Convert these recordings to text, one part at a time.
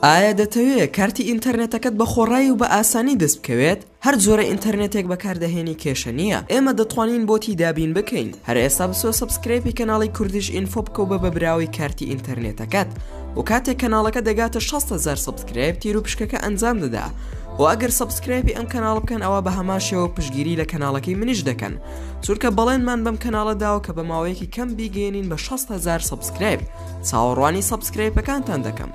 ئایا دەتەوێت کارتی ئینتەرنێتەکەت بە خۆڕایی و بە ئاسانی دەست بکەوێت؟ هەر جۆرە ئینتەرنێتێک بەکاردەهێنی کێشە نییە. ئێمە دەتوانین بۆتی دابین بکەین. هەر ئێستا بسۆ سەبسکرایبی کەناڵی کوردیش ئینفۆ بکە و بە براوی کارتی ئینتەرنێتەکەت و کاتێک کەناڵەکە دەگاتە 6,000 سەبسکرایب تیر و پشکەکە ئەنجام دەدا. و ئەگەر سەبسکرایبی ئەم کەناڵ بکەن ئەوە بە هەماشەوە پشگیری لە کەناڵەکەی منیش دەکەن. چونکە بەڵێنمان بەم کەناڵەداوە کە بە ماوەیەکی کەم بیگەێنین بە 6,000 سەبسکرایب. چاوەڕوانی سەبسکرایبەکانتان دەکەم.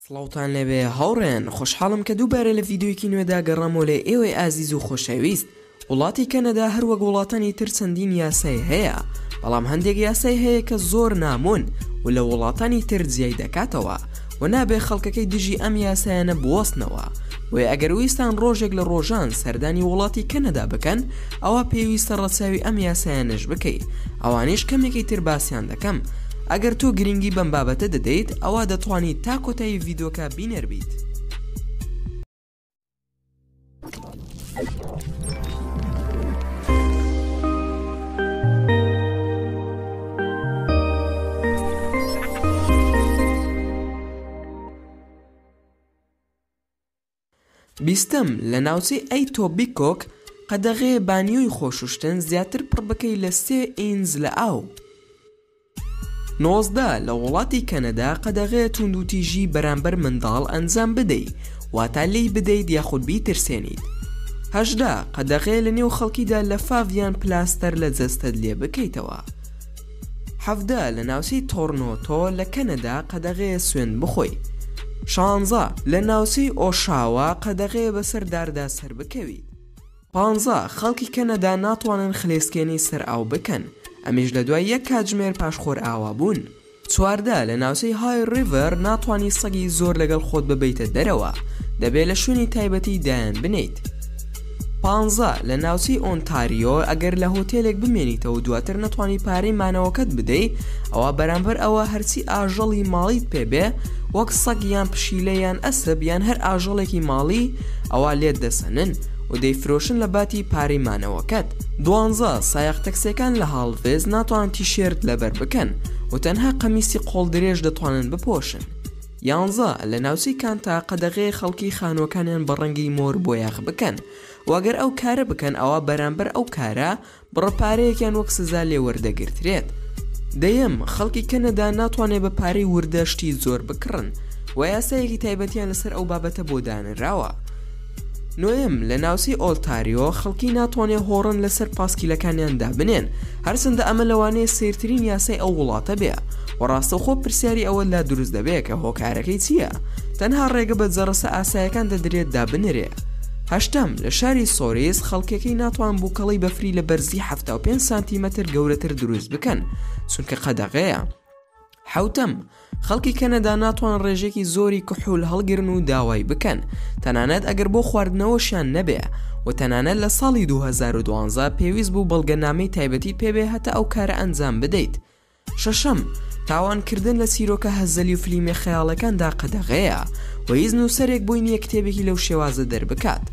سڵاوتان لەبێ هاوڕێن، خۆشحاڵم کە دووبارە لە ڤیدیۆیەکی نوێدا گەڕامەوە لە ئێوەی ئازیز و خۆشەویست. وڵاتی کەنەدا هەروەک وڵاتانی تر چەندین یاسای هەیە، بەڵام هەندێک یاسای هەیە کە زۆر نامۆن و لە وڵاتانی تر جیای دەکاتەوە و نابێ خەڵکەکەی دژی ئەم یاسایانە بوەستنەوە. و ئەگەر ویستان ڕۆژێک لە ڕۆژان سەردانی وڵاتی کەنەدا بکەن، ئەوە پێویستە ڕەچاوی ئەم یاسایانەش بکەیت. ئەوانیش کەمێکی تر باسییان دەکەم. ئەگەر تۆ گرنگی بەم بابەتە دەدەیت، ئەوە دەتوانیت تا کۆتایی ڤیدۆکە بینەربیت. بیستم لە ناوچەی ئەیتۆبیکۆک قەدەغەیە بانیۆی خۆشوشتن زیاتر پڕ بکەی لە 3 ئینز لە ئاو. 19 لە وڵاتی کەنەدا قەدەغەیە توندوتیژی بەرامبەر منداڵ ئەنجام بدەیت، واتە لێی بدەیت یاخود بیترسێنیت. 18 قەدەغەیە لە نێو خەڵکیدا لە فاڤیان پلاستەر لە جەستەت لێ بکەیتەوە. 17 لە ناوچەی تۆرنۆتۆ لە کەنەدا قەدەغەیە سوێن بخۆی. 16 لە ناوچەی ئۆشاوا قەدەغەیە بەسەر داردا سەر بکەویت. 15 خەڵکی کەنەدا ناتوانن خلێسکێنی سەر ئاو بکەن، ئەمیش لە دوای یەک کاتژمێر پاشخۆر ئاوا بوون. 14 لە ناوچەی های ریڤەر ناتوانی سەگی زۆر لەگەڵ خۆت ببیتە دەرەوە، دەبێت لە شوێنی تایبەتی دایان بنیت. 15 لە ناوچەی ئۆنتاریۆ ئەگەر لە هۆتێلێک بمێنیتەوە دواتر نەتوانی پارەی مانەوەکەت بدەیت، ئەوە بەرامبەر ئەوە هەرچی ئاژەڵی ماڵیت پێبێ وەک سەگ یان پشیلە یان ئەسب یان هەر ئاژەڵێکی ماڵی، ئەوە لێت دەسەنن و دەیفرۆشن لە باتی پارەی مانەوەکەت. 12 سایەق تەکسیەکان لە هاڵڤێز ناتوانن تیشێرت لەبەر بکەن و تەنها قەمیسی قۆڵ درێژ دەتوانن بپۆشن. 11 لە ناوچەی کانتا قەدەغەیە خەڵکی خانووەکانیان بە ڕەنگی مۆر بۆیاغ بکەن، وەگەر ئەو کارە بکەن ئەوە بەرامبەر ئەو کارە بڕەپارەیەکیان وەک سزا لێ وەردەگرترێت. دەیەم خەڵکی کەنەدا ناتوانێت بە پارەی وردەشتی زۆر بکڕن و یاسایەکی تایبەتیان لەسەر ئەو بابەتە بۆ دانراوە. نوێم لە ناوچەی ئۆنتاریۆ خەڵکی ناتوانێت هۆڕن لەسەر پاسکیلەکانیاندا بنێن، هەرچەندە ئەمە لەوانەیە سیرترین یاسای ئەو وڵاتە بێ و ڕاستەوخۆ پرسیاری ئەوە لا دروست دەبێت کە هۆکارەکەی چییە؟ تەنها ڕێگە بە جەڕەسە ئاسایەکان دەدرێت دابنرێ. 8 لە شاری سۆریس خەڵکێکی ناتوان بووکەڵی بەفری لە بەرزی 75 سانتیمەتر گەورەتر دروست بکەن چونکە قەدەغەیە. 7 خەڵکی کەنەدا ناتوان ڕێژێکی زۆری کحول هەڵگرن و داوای بکەن، تەنانەت ئەگەر بۆ خواردنەوەشیان نەبێ و تەنانەت لە ساڵی 2012 پێویست بوو بەڵگەنامەی تایبەتی پێبێ هەتا ئەو کارە ئەنجام بدەیت. 6 تاوانکردن لە چیرۆکە هەزەلی و فلیمە خەیاڵەکاندا قەدەغەیە و هیچ نووسەرێک بۆی نییە کتێبێکی لەو شێوازە دەربکات.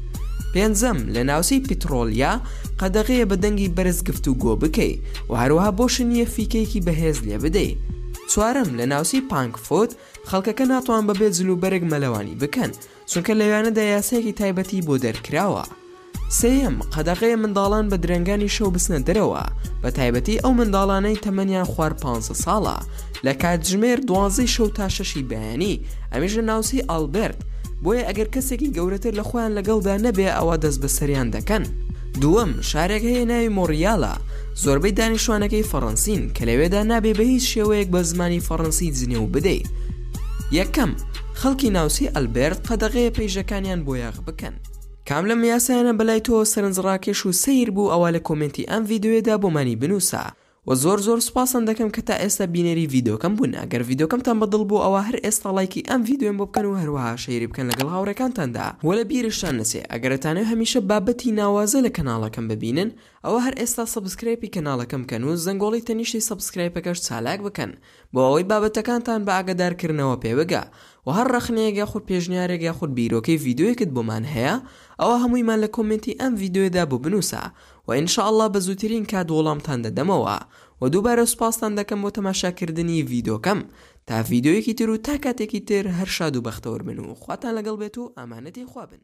5 لە ناوچەی پیترۆلیا قەدەغەیە بە دەنگی بەرز گفتوگۆ بکەی و هەروەها بۆشە نییە فیکەیەکی بەهێز لێ بدەیت. 4 لە ناوچەی پانکفۆت خەڵکەکە ناتوان بەبێت جلوبەرێک مەلەوانی بکەن چونکە لەوانەدا یاسایەکی تایبەتی بۆ دەرکراوە. 3 قەدەغەیە منداڵان بە درەنگانی شەو بسنە دەرەوە، بە تایبەتی ئەو منداڵانەی تەمەنیان خوار 5 ساڵە لە کاتژمێر 12 شەو تا 6 بەیانی، ئەمیش لە ناوچەی ئالبێرت، بۆیە ئەگەر کەسێکی گەورەتر لە خۆیان لەگەڵدا نەبێ ئەوە دەست بە سەریان دەکەن. 2 شارێک هەیە ناوی مۆریاڵە، زۆربەی دانیشتوانەکەی فەڕەنسین کە لەوێدا نابێ بە هیچ شێوەیەک بە زمانی فەڕەنسی جنێ و بدەیت. 1 خەڵکی ناوچەی ئەلبێرت قەدەغەیە پەیژەکانیان بۆیاغ بکەن. کام لەم یاسایانە بەلای تۆ سەرنجڕاکێش و سەیر بوو، ئەوە لە کۆمنتی ئەم ڤیدیۆیەدا بۆمانی بنووسە و زۆر سوپاسان دەکەم کە تا ئێستا بینەری ڤیدۆکەم بوون. ئەگەر ڤیدۆکەمتان بەدڵ بوو ئەوە هەر ئێستا لایکی ئەم ڤیدیۆم بۆ بکەن و هەروەها شەیری بکەن لەگەڵ هاوڕێکانتاندا و لە بیرشتان نەچێ ئەگەرتانەوێت هەمیشە بابەتی ناوازە لە کەناڵەکەم ببینن ئەوە هەر ئێستا سەبسکرایبی کەناڵەکەم بکەن و زەنگۆڵی تەنیشتی سەبسکرایبەکەش چالاک بکەن بۆ ئەوەی بابەتەکانتان بە ئاگادارکردنەوە پێبگا و هەر ڕەخنەیەک یاخود پێشنیارێک یاخود بیرۆکەی ڤیدیۆیەکت بۆمان هەیە ئەوە هەموویمان لە کۆمنتی ئەم ڤیدیۆدا بۆ بنووسە و ئینشاءالله بە زووترین کات وەڵامتان دەدەمەوە و دووبارە سوپاسان دەکەم بۆ تەماشاکردنی ڤیدۆکەم تا ڤیدۆیەکی تر و تا کاتێکی تر هەر شاد و بەختەوەر بن و خواتان لەگەڵ بێت و ئامانەتی خوا بن.